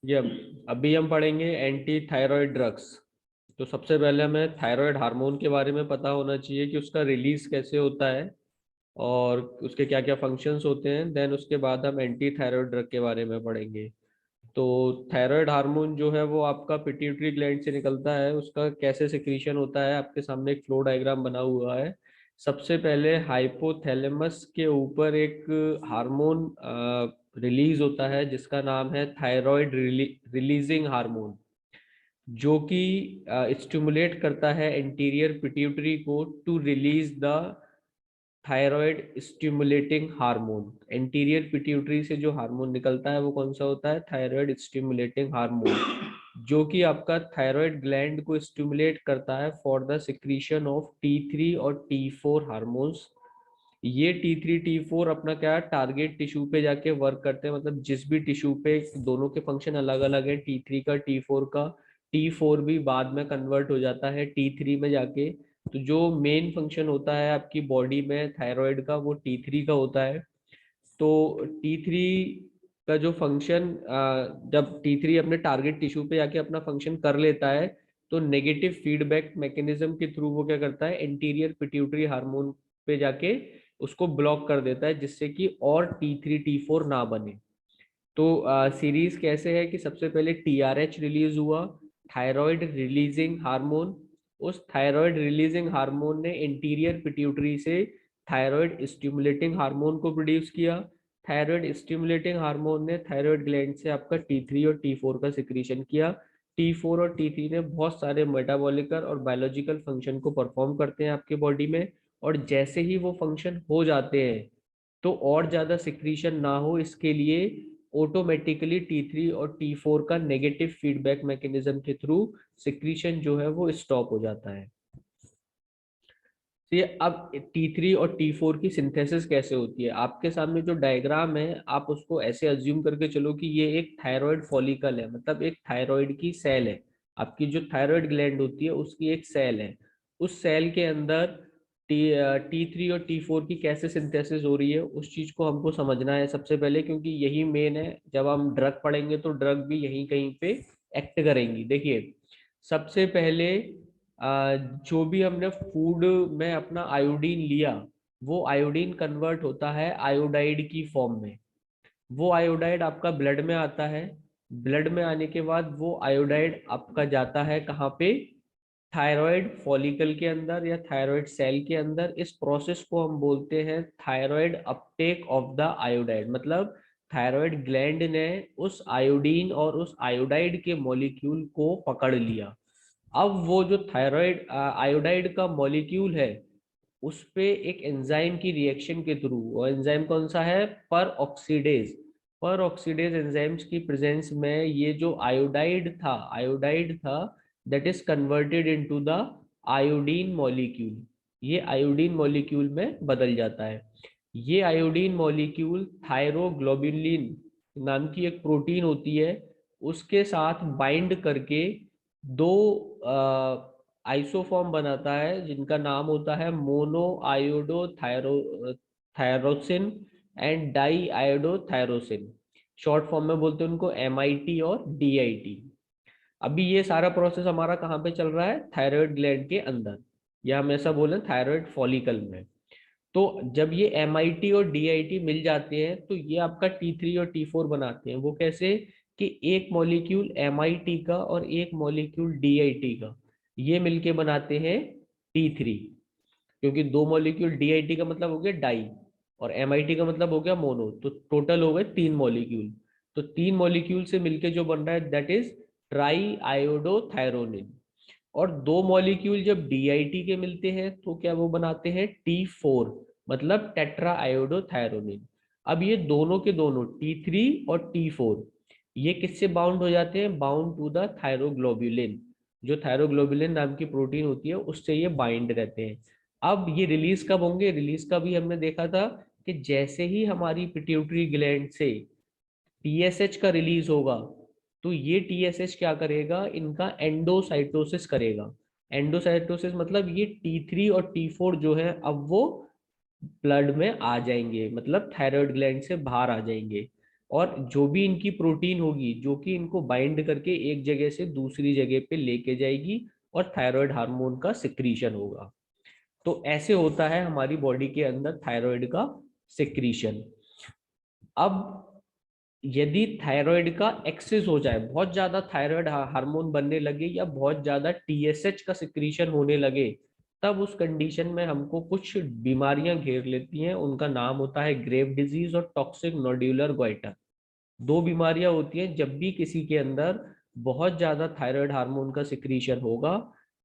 ये अभी हम पढ़ेंगे एंटी थायराइड ड्रग्स। तो सबसे पहले हमें थायराइड हार्मोन के बारे में पता होना चाहिए कि उसका रिलीज कैसे होता है और उसके क्या क्या फंक्शंस होते हैं। देन उसके बाद हम एंटी थायराइड ड्रग के बारे में पढ़ेंगे। तो थायराइड हार्मोन जो है वो आपका पिट्यूटरी ग्लैंड से निकलता है। उसका कैसे सिक्रीशन होता है, आपके सामने एक फ्लो डायग्राम बना हुआ है। सबसे पहले हाइपोथैलेमस के ऊपर एक हार्मोन रिलीज होता है जिसका नाम है थायराइड रिलीजिंग हार्मोन, जो कि स्टिमुलेट करता है एंटीरियर पिट्यूटरी को to release the thyroid stimulating hormone. Anterior pituitary से जो हार्मोन निकलता है वो कौन सा होता है? थायराइड स्टिमुलेटिंग हार्मोन, जो कि आपका थायराइड ग्लैंड को स्टिमुलेट करता है for the secretion of T3 और T4 हार्मोन्स। ये T3 T4 अपना क्या टारगेट टिश्यू पे जाके वर्क करते हैं, मतलब जिस भी टिश्यू पे, दोनों के फंक्शन अलग अलग है, T3 का T4 का। T4 भी बाद में कन्वर्ट हो जाता है T3 में जाके। तो जो मेन फंक्शन होता है आपकी बॉडी में थायराइड का वो T3 का होता है। तो T3 का जो फंक्शन, जब T3 अपने टारगेट टिश्यू पे जाके अपना फंक्शन कर लेता है, तो नेगेटिव फीडबैक मैकेनिज्म के थ्रू वो क्या करता है, एंटीरियर पिट्यूटरी हार्मोन पे जाके उसको ब्लॉक कर देता है, जिससे कि और T3 T4 ना बने। तो सीरीज कैसे है कि सबसे पहले TRH रिलीज हुआ, थायराइड रिलीजिंग हार्मोन। उस थायराइड रिलीजिंग हार्मोन ने इंटीरियर पिट्यूटरी से थायराइड स्टिमुलेटिंग हार्मोन को प्रोड्यूस किया। थायराइड स्टिमुलेटिंग हार्मोन ने थायराइड ग्लैंड से आपका T3 और T4 का सिक्रीशन किया। T4 और T3 ने बहुत सारे मेटाबॉलिकल और बायोलॉजिकल फंक्शन को परफॉर्म करते हैं आपके बॉडी में। और जैसे ही वो फंक्शन हो जाते हैं, तो और ज्यादा सिक्रीशन ना हो इसके लिए ऑटोमेटिकली T3 और T4 का नेगेटिव फीडबैक मैकेनिज्म के थ्रू सिक्रीशन जो है वो स्टॉप हो जाता है। तो ये अब T3 और T4 की सिंथेसिस कैसे होती है, आपके सामने जो डायग्राम है आप उसको ऐसे अज्यूम करके चलो कि ये एक थायराइड फॉलिकल है, मतलब एक थायराइड की सेल है। आपकी जो थायराइड ग्लैंड होती है उसकी एक सेल है। उस सेल के अंदर T3 और T4 की कैसे सिंथेसिस हो रही है उस चीज को हमको समझना है सबसे पहले, क्योंकि यही मेन है। जब हम ड्रग पढ़ेंगे तो ड्रग भी यहीं कहीं पे एक्ट करेंगी। देखिए, सबसे पहले जो भी हमने फूड में अपना आयोडीन लिया, वो आयोडीन कन्वर्ट होता है आयोडाइड की फॉर्म में। वो आयोडाइड आपका ब्लड में आता है। ब्लड में आने के बाद वो आयोडाइड आपका जाता है कहाँ पे? थायराइड फॉलिकल के अंदर या थायराइड सेल के अंदर। इस प्रोसेस को हम बोलते हैं thyroid Uptake of the iodide, मतलब थायराइड ग्लैंड ने उस आयोडीन और उस आयोडाइड के मॉलिक्यूल को पकड़ लिया। अब वो जो थायराइड आयोडाइड का मॉलिक्यूल है, उस पे एक एंजाइम की रिएक्शन के थ्रू, वो एंजाइम कौन सा है? पर ऑक्सीडेज। पर ऑक्सीडेज एंजाइम्स की प्रेजेंस में ये जो आयोडाइड था that is converted into the iodine molecule. ये आयोडीन मॉलिक्यूल में बदल जाता है। ये आयोडीन मॉलिक्यूल थायरोग्लोबुलिन नाम की एक प्रोटीन होती है, उसके साथ बाइंड करके दो आइसोफॉर्म बनाता है जिनका नाम होता है monoiodotyrosine and diiodotyrosine. Short form में बोलते हैं उनको MIT और DIT। अभी ये सारा प्रोसेस हमारा कहाँ पे चल रहा है? थायराइड ग्लैंड के अंदर, या हम ऐसा बोलें थायराइड फॉलिकल में। तो जब ये MIT और DIT मिल जाते हैं तो ये आपका T3 और T4 बनाते हैं। वो कैसे? कि एक मॉलिक्यूल MIT का और एक मॉलिक्यूल DIT का, ये मिलके बनाते हैं T3। क्योंकि दो मॉलिक्यूल DIT का मतलब हो गया डाई और MIT का मतलब हो गया मोनो, तो टोटल हो गए तीन मॉलिक्यूल। तो तीन मॉलिक्यूल से मिलके जो बन रहा है दैट इज ट्राई आयोडोथायरोनिन। और दो मॉलिक्यूल जब DIT के मिलते हैं तो क्या वो बनाते हैं T4, मतलब टेट्रा आयोडोथायरोनिन। अब ये दोनों के दोनों T3 और T4 ये किससे बाउंड हो जाते हैं? Bound to the thyroglobulin. जो थायरोग्लोबुलिन नाम की प्रोटीन होती है उससे ये बाइंड रहते हैं। अब ये रिलीज कब होंगे? रिलीज का भी हमने देखा था कि जैसे ही हमारी पिट्यूटरी ग्लैंड से TSH का रिलीज होगा, तो ये TSH क्या करेगा? इनका एंडोसाइटोसिस करेगा। एंडोसाइटोसिस मतलब ये T3 और T4 जो है अब वो ब्लड में आ जाएंगे, मतलब थायराइड ग्लैंड से बाहर आ जाएंगे। और जो भी इनकी प्रोटीन होगी जो कि इनको बाइंड करके एक जगह से दूसरी जगह पे लेके जाएगी और थायराइड हार्मोन का सिक्रीशन होगा। तो ऐसे होता है हमारी बॉडी के अंदर थायराइड का सिक्रीशन। अब यदि थायराइड का एक्सेस हो जाए, बहुत ज्यादा थायराइड हार्मोन बनने लगे या बहुत ज्यादा टीएसएच का सिक्रीशन होने लगे, तब उस कंडीशन में हमको कुछ बीमारियां घेर लेती हैं। उनका नाम होता है ग्रेव डिजीज और टॉक्सिक नोड्यूलर गोइटर। दो बीमारियां होती हैं जब भी किसी के अंदर बहुत ज्यादा थायराइड हार्मोन का सिक्रीशन होगा,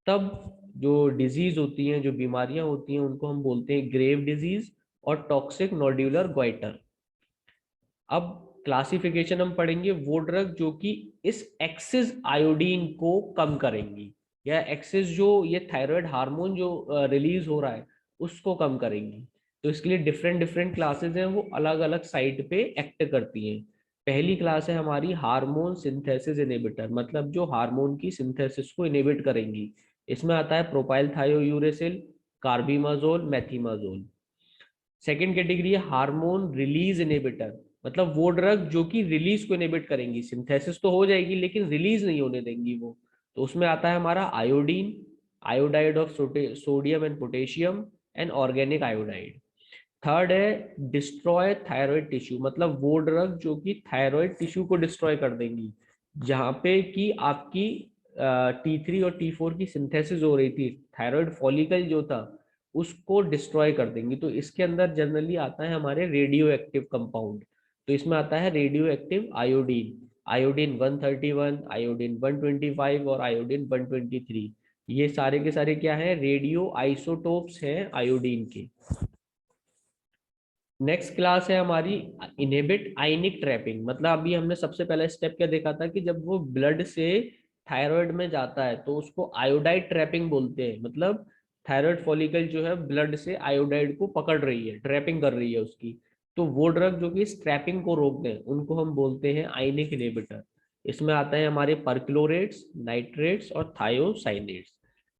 तब जो डिजीज होती हैं, जो बीमारियां होती हैं, उनको हम बोलते हैं ग्रेव डिजीज और टॉक्सिक नोड्यूलर गोइटर। अब क्लासिफिकेशन हम पढ़ेंगे वो ड्रग जो कि इस एक्सेस आयोडीन को कम करेंगी, या एक्सेस जो ये थायराइड हार्मोन जो रिलीज हो रहा है उसको कम करेंगी। तो इसके लिए डिफरेंट डिफरेंट क्लासेस हैं, वो अलग अलग साइट पे एक्ट करती हैं। पहली क्लास है हमारी हार्मोन सिंथेसिस इनहिबिटर, मतलब जो हार्मोन की सिंथेसिस को इनहिबिट करेंगी। इसमें आता है प्रोपाइल थायोयूरेसिल, कार्बिमाजोल, मेथिमाजोल। सेकेंड कैटेगरी है हार्मोन रिलीज इनहिबिटर, मतलब वो ड्रग जो कि रिलीज को इनहिबिट करेंगी। सिंथेसिस तो हो जाएगी लेकिन रिलीज नहीं होने देंगी वो। तो उसमें आता है हमारा iodine, iodide of sodium and potassium, and organic iodide. Third है डिस्ट्रॉय थायराइड टिश्यू, मतलब वो ड्रग जो कि थायराइड टिश्यू को डिस्ट्रॉय कर देंगी, जहां पे कि आपकी T3 और T4 की सिंथेसिस हो रही थी, थायराइड फॉलिकल जो था उसको डिस्ट्रॉय कर देंगी। तो इसके अंदर जनरली आता है हमारे रेडियो एक्टिव कंपाउंड। तो इसमें आता है radio active iodine, iodine 131, iodine 125 और आयोडीन 123। ये सारे के सारे क्या है, रेडियो आइसोटोप्स हैं आयोडीन के। नेक्स्ट क्लास है हमारी इनहिबिट आयनिक ट्रैपिंग, मतलब अभी हमने सबसे पहला स्टेप क्या देखा था कि जब वो ब्लड से थायराइड में जाता है तो उसको आयोडाइड ट्रैपिंग बोलते हैं। मतलब थायराइड फॉलिकल जो है ब्लड से आयोडाइड को पकड़ रही है, ट्रैपिंग कर रही है उसकी। तो वो ड्रग जो कि इस ट्रैपिंग को रोक दें उनको हम बोलते हैं आयनिक इनहिबिटर। इसमें आता है हमारे परक्लोरेट्स, नाइट्रेट्स और थायोसाइनेट्स।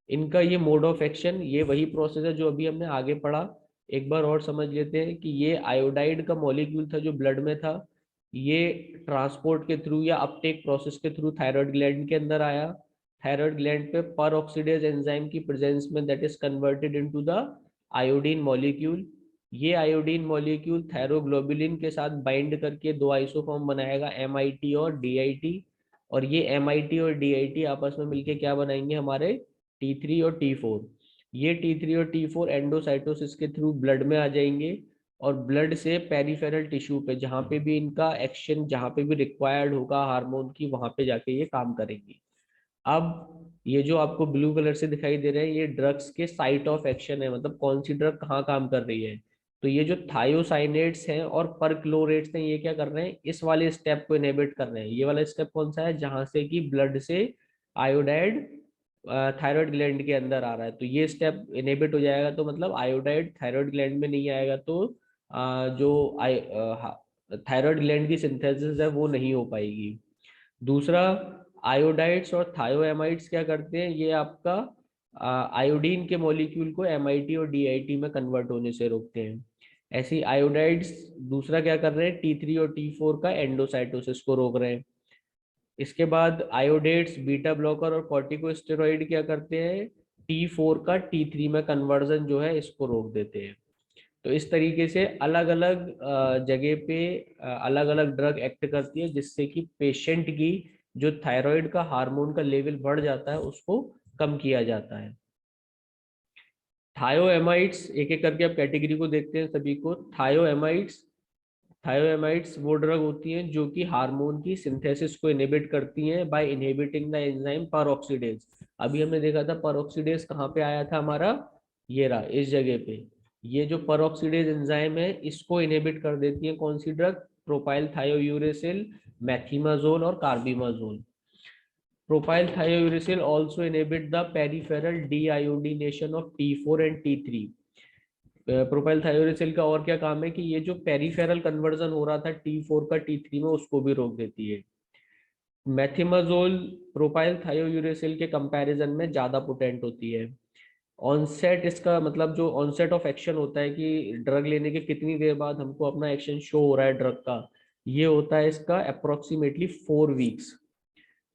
इनका ये मोड ऑफ एक्शन, ये वही प्रोसेस है जो अभी हमने आगे पढ़ा। एक बार और समझ लेते हैं कि ये आयोडाइड का मॉलिक्यूल था जो ब्लड में था, ये ट्रांसपोर्ट के थ्रू या अपटेक प्रोसेस के थ्रू थायराइड ग्लैंड के अंदर आया। थायराइड ग्लैंड पे पर ऑक्सीडेज एंजाइम की प्रेजेंस में that is converted into the iodine molecule. ये आयोडीन मॉलिक्यूल थायरोग्लोबुलिन के साथ बाइंड करके दो आइसोफॉर्म बनाएगा, MIT और DIT। और ये MIT और DIT आपस में मिलके क्या बनाएंगे, हमारे T3 और T4। ये T3 और T4 एंडोसाइटोसिस के थ्रू ब्लड में आ जाएंगे और ब्लड से पेरिफेरल टिश्यू पे, जहाँ पे भी इनका एक्शन, जहाँ पे भी रिक्वायर्ड होगा हार्मोन की, वहां पे जाके ये काम करेंगे। अब ये जो आपको ब्लू कलर से दिखाई दे रहे हैं, ये ड्रग्स के साइट ऑफ एक्शन है, मतलब कौन सी ड्रग कहाँ काम कर रही है। तो ये जो थायोसाइनेट्स हैं और परक्लोरेट्स हैं, ये क्या कर रहे हैं, इस वाले स्टेप को इनहिबिट कर रहे हैं। ये वाला स्टेप कौन सा है, जहां से कि ब्लड से आयोडाइड थायराइड ग्लैंड के अंदर आ रहा है, तो ये स्टेप इनहिबिट हो जाएगा। तो मतलब आयोडाइड थायराइड ग्लैंड में नहीं आएगा, तो जो थायराइड ग्लैंड की सिंथेसिस है वो नहीं हो पाएगी। दूसरा, आयोडाइड्स और थायोएमाइड्स क्या करते हैं, ये आपका आयोडीन के मॉलिक्यूल को MIT और DIT में कन्वर्ट होने से रोकते हैं। ऐसी आयोडाइड्स दूसरा क्या कर रहे हैं, T3 और T4 का एंडोसाइटोसिस को रोक रहे हैं। इसके बाद आयोडेट्स, बीटा ब्लॉकर और कॉर्टिकोस्टेरॉइड क्या करते हैं, T4 का T3 में कन्वर्जन जो है इसको रोक देते हैं। तो इस तरीके से अलग अलग जगह पे अलग अलग ड्रग एक्ट करती है, जिससे कि पेशेंट की जो थायराइड का हार्मोन का लेवल बढ़ जाता है उसको कम किया जाता है। थायोएमाइड्स, एक एक करके आप कैटेगरी को देखते हैं सभी को। थायोएमाइड्स, थायोएमाइड्स वो ड्रग होती हैं जो कि हार्मोन की सिंथेसिस को इनहिबिट करती हैं by inhibiting the enzyme peroxidase. अभी हमने देखा था परऑक्सीडेज कहाँ पे आया था हमारा, ये रहा इस जगह पे। ये जो परऑक्सीडेज एंजाइम है इसको इनहिबिट कर देती है कौन सी ड्रग, प्रोपाइल थायोयूरेसिल, मैथिमाजोल और carbimazole. Propyl thiouracil also inhibit the peripheral deiodination of T4 and T3। Propyl thiouracil का और क्या काम है कि ये जो पेरिफेरल कन्वर्जन हो रहा था T4 का T3 में उसको भी रोक देती है। मेथिमाजोल प्रोपाइल थायोयूरेसिल के कंपैरिजन में ज्यादा पोटेंट होती है। ऑनसेट, इसका मतलब जो ऑनसेट ऑफ एक्शन होता है कि ड्रग लेने के कितनी देर बाद हमको अपना एक्शन शो हो रहा है ड्रग का, ये होता है इसका approximately 4 weeks.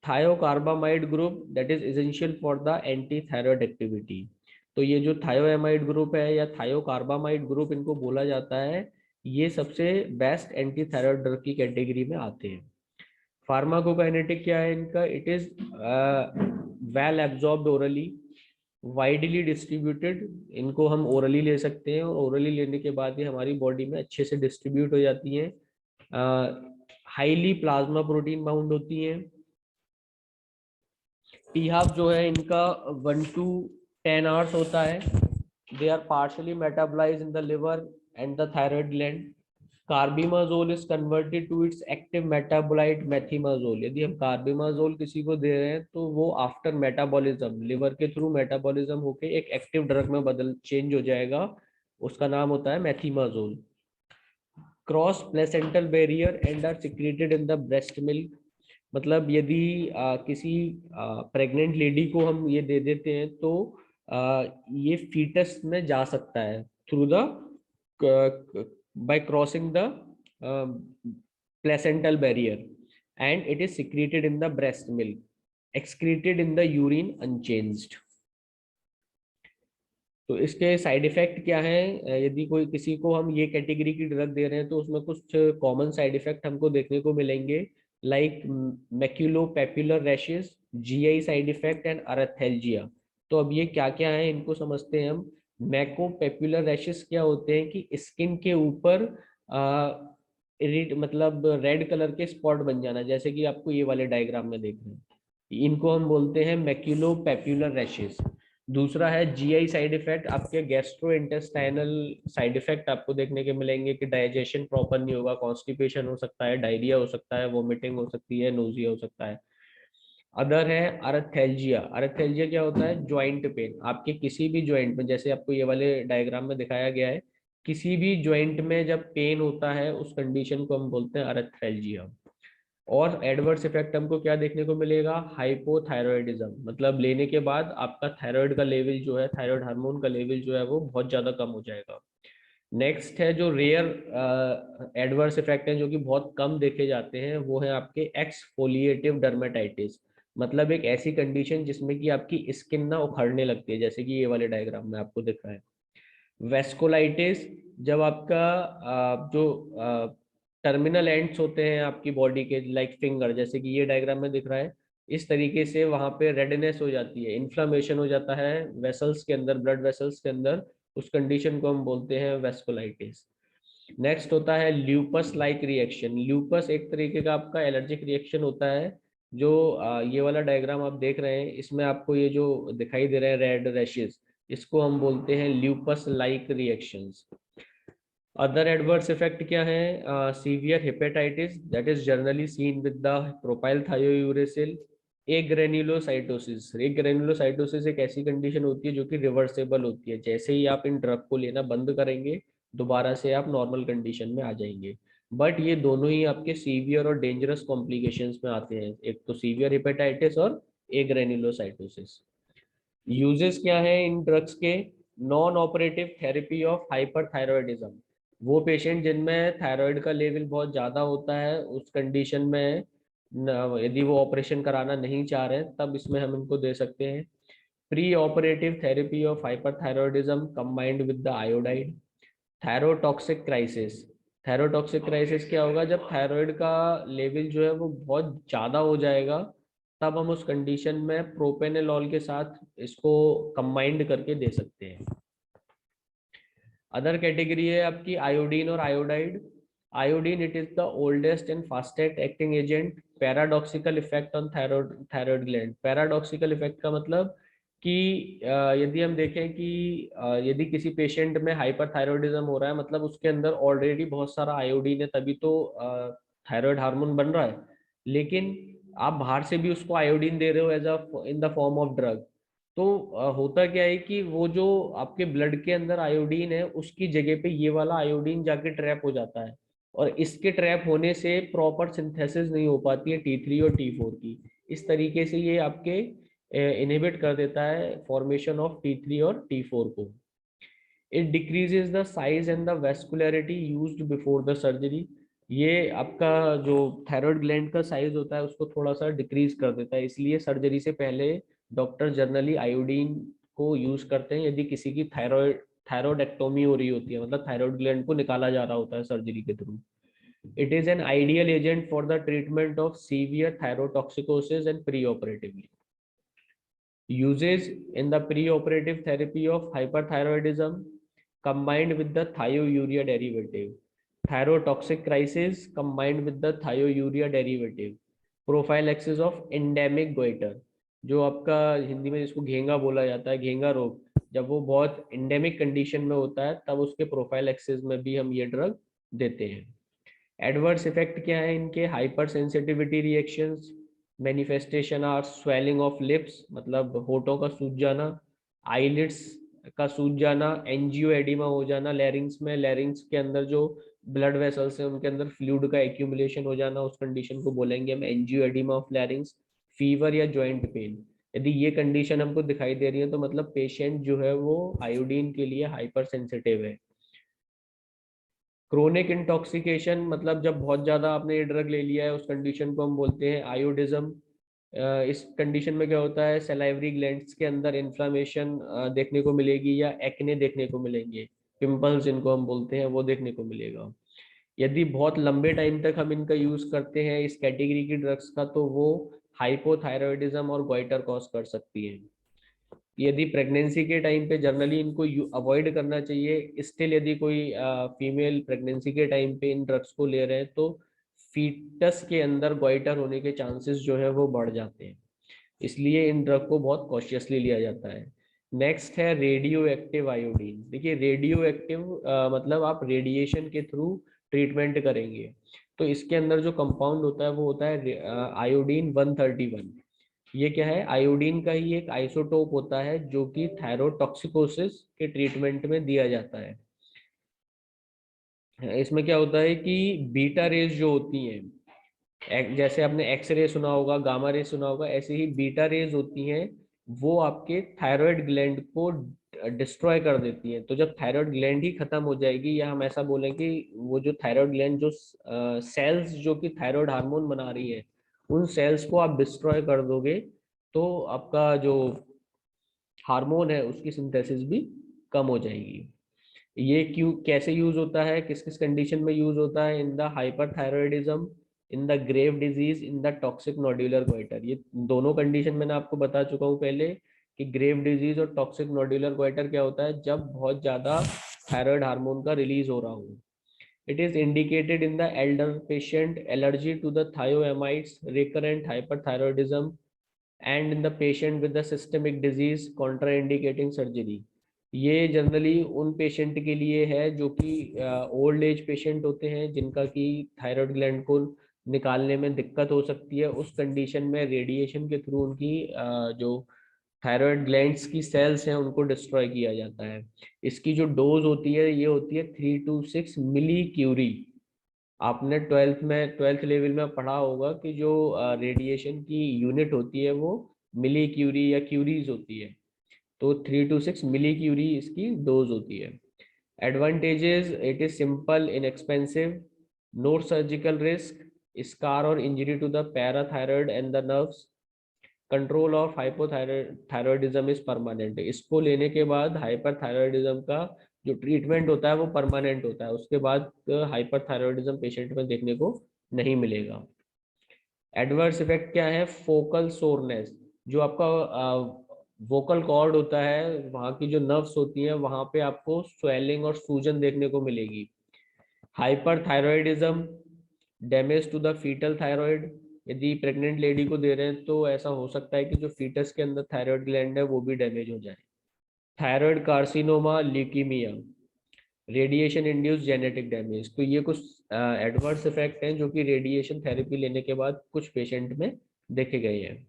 Thiocarbamide group that is essential for the anti thyroid activity. तो ये जो थायोएमाइड ग्रुप है या थायोकार्बामाइड ग्रुप इनको बोला जाता है, ये सबसे बेस्ट एंटी थायराइड ड्रग की कैटेगरी में आते हैं। फार्माकोकाइनेटिक क्या है इनका? It is well absorbed orally, widely distributed. इनको हम ओरली ले सकते हैं और ओरली लेने के बाद ये हमारी बॉडी में अच्छे से डिस्ट्रीब्यूट हो जाती हैं। हाईली प्लाज्मा प्रोटीन बाउंड होती हैं। पीहाफ जो है इनका 1 to 10 hours होता है। They are partially metabolize in the liver and the thyroid gland. Carbimazole is converted to its active metabolite methimazole. यदि हम कार्बिमाजोल किसी को दे रहे हैं तो वो आफ्टर मेटाबॉलिज्म लिवर के थ्रू मेटाबॉलिज्म होके एक एक्टिव ड्रग में बदल चेंज हो जाएगा, उसका नाम होता है methimazole. Cross placental barrier and are secreted in the breast milk. मतलब यदि किसी प्रेग्नेंट लेडी को हम ये दे देते हैं तो ये फीटस में जा सकता है through the by crossing the placental barrier, and it is secreted in the breast milk, excreted in the urine unchanged. तो इसके साइड इफेक्ट क्या है? यदि कोई किसी को हम ये कैटेगरी की ड्रग दे रहे हैं तो उसमें कुछ कॉमन साइड इफेक्ट हमको देखने को मिलेंगे, like maculopapular rashes, GI side effect and arthralgia. तो अब ये क्या क्या है इनको समझते हैं हम। मैकोपेपुलर रैशेस क्या होते हैं कि स्किन के ऊपर मतलब रेड कलर के स्पॉट बन जाना, जैसे कि आपको ये वाले डायग्राम में देख रहे हैं, इनको हम बोलते हैं मैक्यूलोपैपुलर रैशेस। दूसरा है जीआई साइड इफेक्ट, आपके गैस्ट्रो इंटेस्टाइनल साइड इफेक्ट आपको देखने के मिलेंगे कि डाइजेशन प्रॉपर नहीं होगा, कॉन्स्टिपेशन हो सकता है, डायरिया हो सकता है, वोमिटिंग हो सकती है, नोजिया हो सकता है। अदर है अरेथेल्जिया। अरेथेल्जिया क्या होता है? ज्वाइंट पेन, आपके किसी भी ज्वाइंट में, जैसे आपको ये वाले डायग्राम में दिखाया गया है, किसी भी ज्वाइंट में जब पेन होता है उस कंडीशन को हम बोलते हैं अरेथेल्जिया। और एडवर्स इफेक्ट हमको क्या देखने को मिलेगा? हाइपोथायरॉयडिज्म, मतलब लेने के बाद आपका थायराइड का लेवल जो है, थायराइड हार्मोन का लेवल जो है वो बहुत ज्यादा कम हो जाएगा। नेक्स्ट है जो रेयर एडवर्स इफेक्ट है जो कि बहुत कम देखे जाते हैं, वो है आपके एक्सफोलिएटिव डर्मेटाइटिस। मतलब एक ऐसी कंडीशन जिसमें कि आपकी स्किन ना उखड़ने लगती है, जैसे कि ये वाले डायग्राम में आपको दिख रहा है। वेस्कोलाइटिस, जब आपका जो टर्मिनल एंड्स होते हैं आपकी बॉडी के, लाइक फिंगर, जैसे कि ये डायग्राम में दिख रहा है, इस तरीके से वहां पे रेडनेस हो जाती है, इन्फ्लामेशन हो जाता है वेसल्स के अंदर, ब्लड वेसल्स के अंदर, उस कंडीशन को हम बोलते हैं वेस्कोलाइटिस। नेक्स्ट होता है ल्यूपस लाइक रिएक्शन। ल्यूपस एक तरीके का आपका एलर्जिक रिएक्शन होता है। जो ये वाला डायग्राम आप देख रहे हैं, इसमें आपको ये जो दिखाई दे रहे हैं रेड रैशेस, इसको हम बोलते हैं lupus like reactions. Other adverse effect क्या है? Severe hepatitis that is generally seen with the propyl thiouracil. Agranulocytosis. Agranulocytosis एक ऐसी कंडीशन होती है जो कि रिवर्सेबल होती है, जैसे ही आप इन ड्रग को लेना बंद करेंगे दोबारा से आप नॉर्मल कंडीशन में आ जाएंगे। बट ये दोनों ही आपके सीवियर और डेंजरस कॉम्प्लिकेशंस में आते हैं, एक तो सीवियर हेपेटाइटिस और एग्रेन्युलोसाइटोसिस। यूजेस क्या है इन ड्रग्स के? Non operative therapy of hyperthyroidism. वो पेशेंट जिनमें थायराइड का लेवल बहुत ज़्यादा होता है, उस कंडीशन में यदि वो ऑपरेशन कराना नहीं चाह रहे तब इसमें हम इनको दे सकते हैं। Pre operative therapy of hyperthyroidism combined with the iodide. Thyrotoxic crisis. Thyrotoxic crisis क्या होगा? जब थायराइड का लेवल जो है वो बहुत ज़्यादा हो जाएगा, तब हम उस कंडीशन में प्रोपेनेलॉल के साथ इसको कंबाइंड करके दे सकते हैं। अदर कैटेगरी है आपकी आयोडीन और iodide. Iodine it is the oldest and fastest acting agent. Paradoxical effect on thyroid gland. Paradoxical effect का मतलब कि यदि हम देखें कि यदि किसी पेशेंट में हाइपरथायरॉयडिज्म हो रहा है, मतलब उसके अंदर ऑलरेडी बहुत सारा आयोडीन है, तभी तो थायराइड हार्मोन बन रहा है, लेकिन आप बाहर से भी उसको आयोडीन दे रहे हो as a in the form of drug. तो होता क्या है कि वो जो आपके ब्लड के अंदर आयोडीन है उसकी जगह पे ये वाला आयोडीन जाके ट्रैप हो जाता है, और इसके ट्रैप होने से प्रॉपर सिंथेसिस नहीं हो पाती है T3 और T4 की। इस तरीके से ये आपके इनहिबिट कर देता है फॉर्मेशन ऑफ T3 और T4 को। It decreases the size and the vascularity used before the surgery. ये आपका जो थायराइड ग्लैंड का साइज होता है उसको थोड़ा सा डिक्रीज कर देता है, इसलिए सर्जरी से पहले डॉक्टर जनरली आयोडीन को यूज करते हैं यदि किसी की थायरॉयडेक्टोमी हो रही होती है, मतलब थायराइड ग्लैंड को निकाला जा रहा होता है सर्जरी के through. It is an ideal agent for the treatment of severe thyrotoxicosis and pre operatively. Uses in the preoperative therapy of hyperthyroidism combined with the thiourea derivative. Thyrotoxic crisis combined with the thiourea derivative. Prophylaxis of endemic goiter. जो आपका हिंदी में जिसको घेंगा बोला जाता है, घेंगा रोग, जब वो बहुत एंडेमिक कंडीशन में होता है तब उसके प्रोफाइलैक्सिस में भी हम ये ड्रग देते हैं। एडवर्स इफेक्ट क्या है इनके? Hypersensitivity reactions, manifestation are swelling of lips, मतलब होठों का सूज जाना, आईलिड्स का सूज जाना, एंजियो एडिमा हो जाना लैरिंग्स में, लैरिंग्स के अंदर जो ब्लड वेसल्स हैं उनके अंदर फ्लूइड का एक्यूमुलेशन हो जाना, उस कंडीशन को बोलेंगे हम angioedema of larynx. Fever या जॉइंट पेन, यदि ये कंडीशन हमको दिखाई दे रही है तो मतलब पेशेंट जो है वो आयोडीन के लिए हाइपर सेंसिटिव है। क्रोनिक इंटॉक्सिकेशन, मतलब जब बहुत ज्यादा आपने ये ड्रग ले लिया है, उस कंडीशन को हम बोलते हैं आयोडिज्म। इस कंडीशन में क्या होता है, सलाइवरी ग्लैंड्स के अंदर इन्फ्लामेशन देखने को मिलेगी या एक्ने देखने को मिलेंगे, पिंपल्स इनको हम बोलते हैं, वो देखने को मिलेगा। यदि बहुत लंबे टाइम तक हम इनका यूज करते हैं इस कैटेगरी की ड्रग्स का, तो वो हाइपोथायरॉयडिज्म और गोइटर कॉज कर सकती है। यदि प्रेगनेंसी के टाइम पे जनरली इनको अवॉइड करना चाहिए, स्टिल यदि कोई फीमेल प्रेगनेंसी के टाइम पे इन ड्रग्स को ले रहे हैं तो फीटस के अंदर गोइटर होने के चांसेस जो है वो बढ़ जाते हैं, इसलिए इन ड्रग को बहुत कॉशियसली लिया जाता है। नेक्स्ट है रेडियो एक्टिव आयोडीन। देखिए रेडियो एक्टिव मतलब आप रेडिएशन के थ्रू ट्रीटमेंट करेंगे, तो इसके अंदर जो कंपाउंड होता है वो होता है आयोडीन 131। ये क्या है? आयोडीन का ही एक आइसोटोप होता है जो कि थायरोटॉक्सिकोसिस के ट्रीटमेंट में दिया जाता है। इसमें क्या होता है कि बीटा रेज जो होती हैं, जैसे आपने एक्सरे सुना होगा, गामा रे सुना होगा, ऐसे ही बीटा रेज होती हैं, वो आपके थायराइड ग्लैंड को डिस्ट्रॉय कर देती हैं। तो जब थायराइड ग्लैंड ही खत्म हो जाएगी, या हम ऐसा बोलें कि वो जो थायराइड ग्लैंड जो सेल्स जो कि थायराइड हार्मोन बना रही है, उन सेल्स को आप डिस्ट्रॉय कर दोगे, तो आपका जो हार्मोन है उसकी सिंथेसिस भी कम हो जाएगी। ये क्यों, कैसे यूज होता है, किस किस कंडीशन में यूज होता है? In the hyperthyroidism, in the grave disease, in the toxic nodular goitre. ये दोनों कंडीशन मैंने आपको बता चुका हूँ पहले कि ग्रेव डिजीज और टॉक्सिक नोड्यूलर गोइटर क्या होता है, जब बहुत ज्यादा थायराइड हार्मोन का रिलीज हो रहा हो। It is indicated in the elder patient, allergy to the thioamides, recurrent hyperthyroidism, and in the patient with the systemic disease contraindicating surgery. ये जनरली उन पेशेंट के लिए है जो कि ओल्ड एज पेशेंट होते हैं, जिनका कि थायराइड ग्लैंड को निकालने में दिक्कत हो सकती है। उस कंडीशन में रेडिएशन के थ्रू उनकी जो थायराइड ग्लैंड्स की सेल्स हैं उनको डिस्ट्रॉय किया जाता है। इसकी जो डोज होती है ये होती है 3 to 6 मिली क्यूरी। आपने ट्वेल्थ लेवल में पढ़ा होगा कि जो रेडिएशन की यूनिट होती है वो मिली क्यूरी या क्यूरीज होती है, तो 3 to 6 मिली क्यूरी इसकी डोज होती है। Advantages, it is simple inexpensive, no surgical risk, scar और injury to the parathyroid and the nerves, control of hypothyroidism is permanent. इसको लेने के बाद हाइपरथायरॉयडिज्म का जो ट्रीटमेंट होता है वो परमानेंट होता है, उसके बाद हाइपरथायरॉयडिज्म पेशेंट में देखने को नहीं मिलेगा। एडवर्स इफेक्ट क्या है? फोकल सोरनेस, जो आपका वोकल कॉर्ड होता है, वहाँ की जो नर्व्स होती हैं वहाँ पे आपको स्वेलिंग और सूजन देखने को मिलेगी। Hyperthyroidism, damage to the foetal thyroid, यदि प्रेग्नेंट लेडी को दे रहे हैं तो ऐसा हो सकता है कि जो फीटस के अंदर थायराइड ग्लैंड है वो भी डैमेज हो जाए। Thyroid carcinoma, leukaemia, radiation induce genetic damage. तो ये कुछ एडवर्स इफेक्ट हैं जो कि रेडिएशन थेरेपी लेने के बाद कुछ पेशेंट में देखे गए हैं।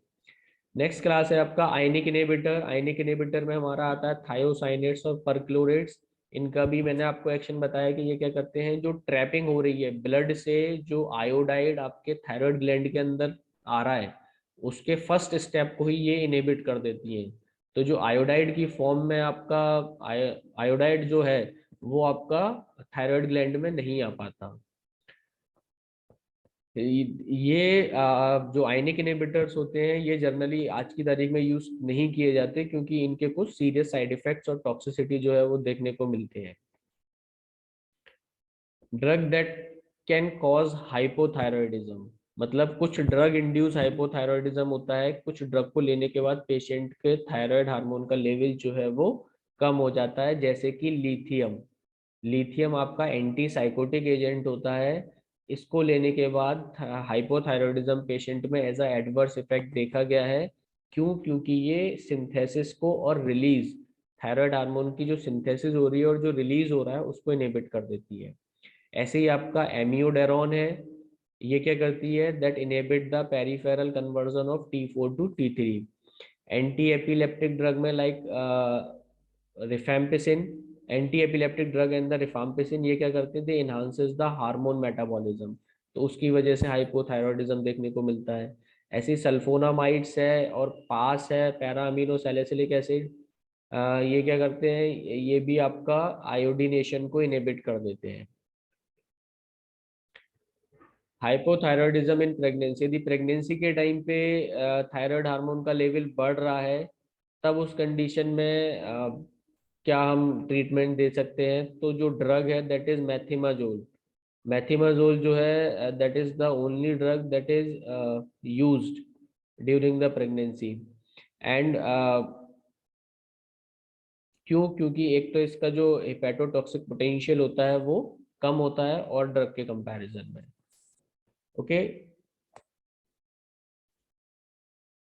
नेक्स्ट क्लास है आपका आयनिक इनहिबिटर। आयनिक इनहिबिटर में हमारा आता है थायोसाइनेट्स और परक्लोरेट्स। इनका भी मैंने आपको एक्शन बताया कि ये क्या करते हैं, जो ट्रैपिंग हो रही है ब्लड से, जो आयोडाइड आपके थायराइड ग्लैंड के अंदर आ रहा है, उसके फर्स्ट स्टेप को ही ये इनहिबिट कर देती हैं। तो जो आयोडाइड की फॉर्म में आपका आयोडाइड जो है वो आपका थायराइड ग्लैंड में नहीं आ पाता। ये जो आयनिक इनहिबिटर्स होते हैं ये जनरली आज की तारीख में यूज नहीं किए जाते, क्योंकि इनके कुछ सीरियस साइड इफेक्ट्स और टॉक्सिसिटी जो है वो देखने को मिलते हैं। Drug that can cause hypothyroidism, मतलब कुछ ड्रग इंड्यूस हाइपोथायरॉयडिज्म होता है, कुछ ड्रग को लेने के बाद पेशेंट के थायराइड हार्मोन का लेवल जो है वो कम हो जाता है, जैसे कि लिथियम। लिथियम आपका एंटी साइकोटिक एजेंट होता है, इसको लेने के बाद हाइपोथायरॉयडिज्म पेशेंट में एज अ एडवर्स इफेक्ट देखा गया है। क्यों? क्योंकि ये सिंथेसिस को और रिलीज, थायराइड हार्मोन की जो सिंथेसिस हो रही है और जो रिलीज हो रहा है उसको इनहिबिट कर देती है। ऐसे ही आपका एमियोडेरोन है, ये क्या करती है, that inhibit the peripheral conversion of T4 to T3। Anti epileptic drug में like rifampicin, anti epileptic drug and the rifampicin, ये क्या करते हैं, they enhances the hormone metabolism, तो उसकी वजह से हाइपोथायरॉयडिज्म देखने को मिलता है। ऐसे सल्फोनामाइड्स है और पास है, पैरा अमीनो सैलिसिलिक एसिड, ये क्या करते हैं, ये भी आपका आयोडीनेशन को इनहिबिट कर देते हैं। हाइपोथायरॉयडिज्म इन प्रेगनेंसी, यदि प्रेगनेंसी के टाइम पे थायराइड हार्मोन का लेवल बढ़ रहा है, तब उस कंडीशन में क्या हम ट्रीटमेंट दे सकते हैं, तो जो ड्रग है दैट इज मैथिमाजोल। मैथिमाजोल जो है that is the only drug that is used during the pregnancy. And क्यों? क्योंकि एक तो इसका जो हेपेटोटॉक्सिक पोटेंशियल होता है वो कम होता है और ड्रग के कंपैरिजन में। ओके।